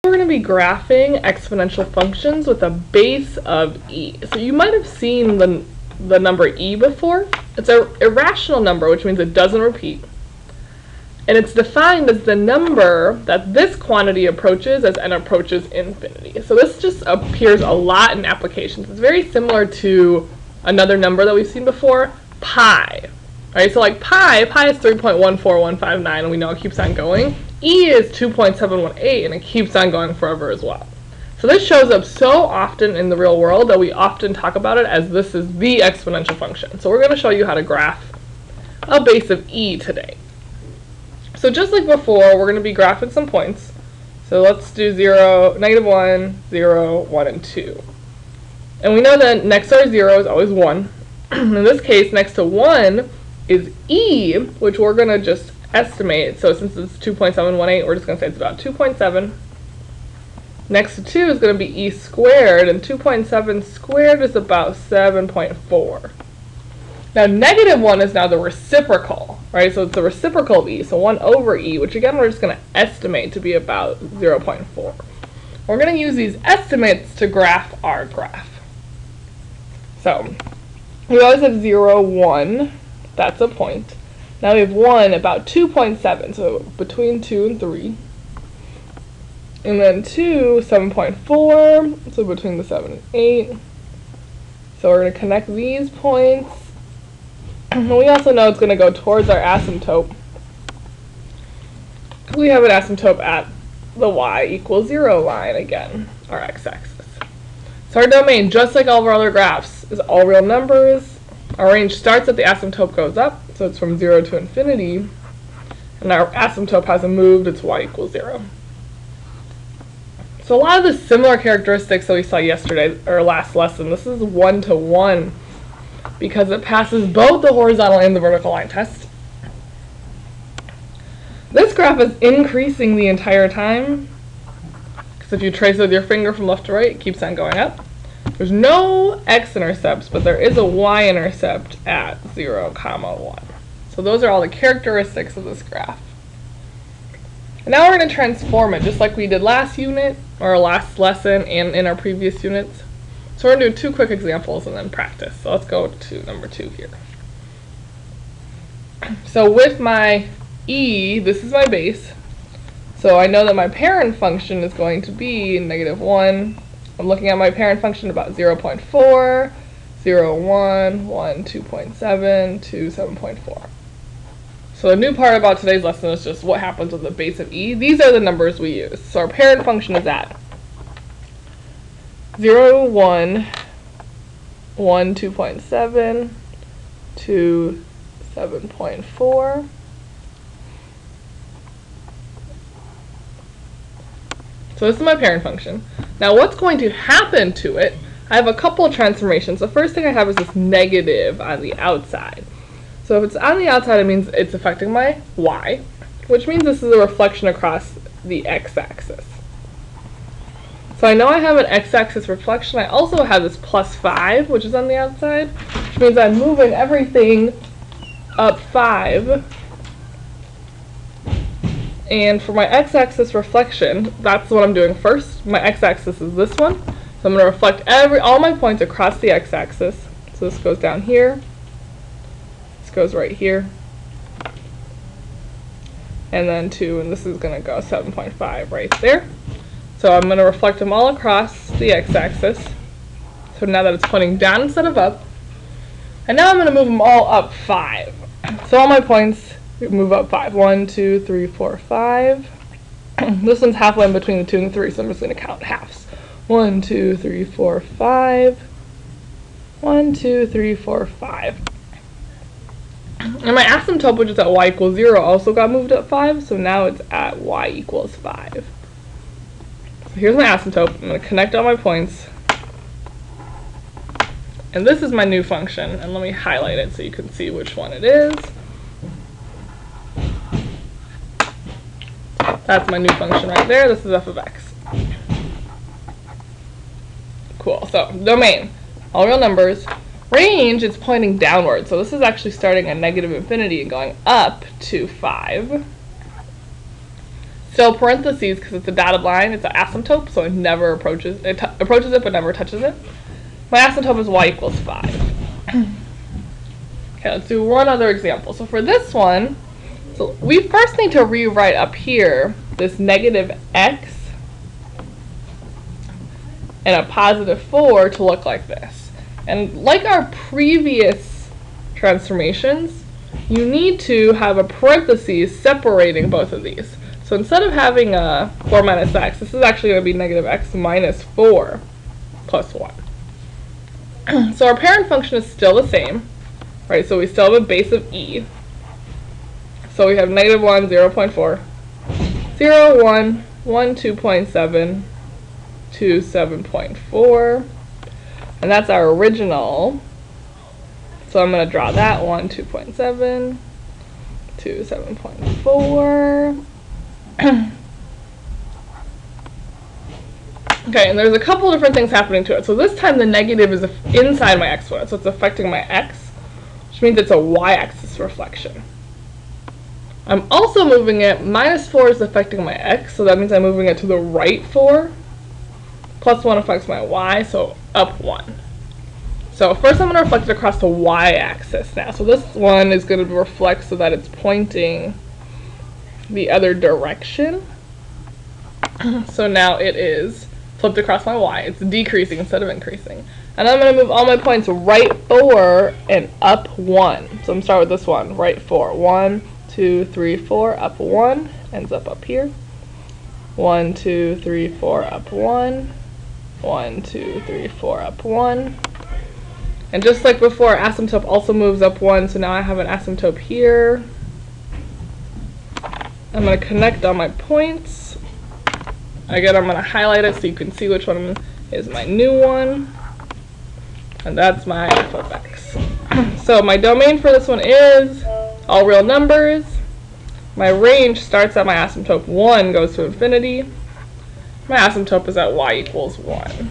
We're going to be graphing exponential functions with a base of e. So you might have seen the number e before. It's an irrational number, which means it doesn't repeat. And it's defined as the number that this quantity approaches as n approaches infinity. So this just appears a lot in applications. It's very similar to another number that we've seen before, pi. Right? So like pi is 3.14159, and we know it keeps on going. E is 2.718, and it keeps on going forever as well. So this shows up so often in the real world that we often talk about it as this is the exponential function. So we're going to show you how to graph a base of e today. So just like before, we're going to be graphing some points. So let's do 0, -1, 0, 1, and 2. And we know that next to our 0 is always 1. In this case, next to 1 is e, which we're going to just estimate. So since it's 2.718, we're just going to say it's about 2.7. Next to 2 is going to be e squared, and 2.7 squared is about 7.4. Now -1 is now the reciprocal, right? So it's the reciprocal of e, so 1 over e, which again we're just going to estimate to be about 0.4. We're going to use these estimates to graph our graph. So we always have 0, 1, that's a point. Now we have 1 about 2.7, so between 2 and 3. And then 2, 7.4, so between the 7 and 8. So we're going to connect these points. And we also know it's going to go towards our asymptote. We have an asymptote at the y equals 0 line again, our x-axis. So our domain, just like all of our other graphs, is all real numbers. Our range starts at the asymptote, goes up, so it's from 0 to infinity. And our asymptote hasn't moved, it's y equals 0. So a lot of the similar characteristics that we saw yesterday, or last lesson, this is 1-to-1 because it passes both the horizontal and the vertical line test. This graph is increasing the entire time, because if you trace it with your finger from left to right, it keeps on going up. There's no x-intercepts, but there is a y-intercept at 0, 1. So those are all the characteristics of this graph. And now we're going to transform it, just like we did last unit, or last lesson, and in our previous units. So we're going to do 2 quick examples and then practice. So let's go to number 2 here. So with my e, this is my base. So I know that my parent function is going to be -1. I'm looking at my parent function about 0.4, 0, 1, 1, 2.7, 2, 7.4. So the new part about today's lesson is just what happens with the base of e. These are the numbers we use. So our parent function is at 0, 1, 1, 2.7, 2, 7.4. So this is my parent function. Now what's going to happen to it, I have a couple of transformations. The first thing I have is this negative on the outside. So if it's on the outside, it means it's affecting my y, which means this is a reflection across the x-axis. So I know I have an x-axis reflection. I also have this +5, which is on the outside, which means I'm moving everything up 5. And for my x-axis reflection, that's what I'm doing first. My x-axis is this one. So I'm going to reflect all my points across the x-axis. So this goes down here. This goes right here. And then 2, and this is going to go 7.5 right there. So I'm going to reflect them all across the x-axis. So now that it's pointing down instead of up. And now I'm going to move them all up 5. So all my points move up 5. 1, 2, 3, 4, 5. This one's halfway in between the 2 and the 3, so I'm just going to count halves. 1, 2, 3, 4, 5. 1, 2, 3, 4, 5. And my asymptote, which is at y equals 0, also got moved up 5, so now it's at y equals 5. So here's my asymptote. I'm going to connect all my points. And this is my new function, and let me highlight it so you can see which one it is. That's my new function right there. This is f of x. Cool. So domain, all real numbers. Range, it's pointing downward. So this is actually starting at -infinity and going up to 5. Still parentheses because it's a dotted line. It's an asymptote, so it never approaches it. Approaches it, but never touches it. My asymptote is y equals 5. Okay, let's do one other example. So for this one, so we first need to rewrite up here this negative x and a positive 4 to look like this. And like our previous transformations, you need to have a parentheses separating both of these. So instead of having a 4 minus x, this is actually going to be negative x minus 4 plus 1. So our parent function is still the same, right? So we still have a base of e. So we have negative 1, 0.4, 0, 1, 1, 2.7, 2, 7.4. And that's our original. So I'm going to draw that 1, 2.7, 2, 7.4. Okay, and there's a couple different things happening to it. So this time the negative is inside my exponent, so it's affecting my x, which means it's a y-axis reflection. I'm also moving it, minus 4 is affecting my x, so that means I'm moving it to the right 4. Plus 1 affects my y, so up 1. So first I'm going to reflect it across the y-axis now. So this one is going to reflect so that it's pointing the other direction. So now it is flipped across my y. It's decreasing instead of increasing. And I'm going to move all my points right 4 and up 1. So I'm going to start with this one, right 4. 1, 2, 3, 4, up 1, ends up here. 1, 2, 3, 4, up 1. 1, 2, 3, 4, up 1. And just like before, asymptote also moves up 1, so now I have an asymptote here. I'm going to connect all my points. Again, I'm going to highlight it so you can see which one is my new one. And that's my f of x. So my domain for this one is all real numbers. My range starts at my asymptote 1, goes to infinity. My asymptote is at y equals 1.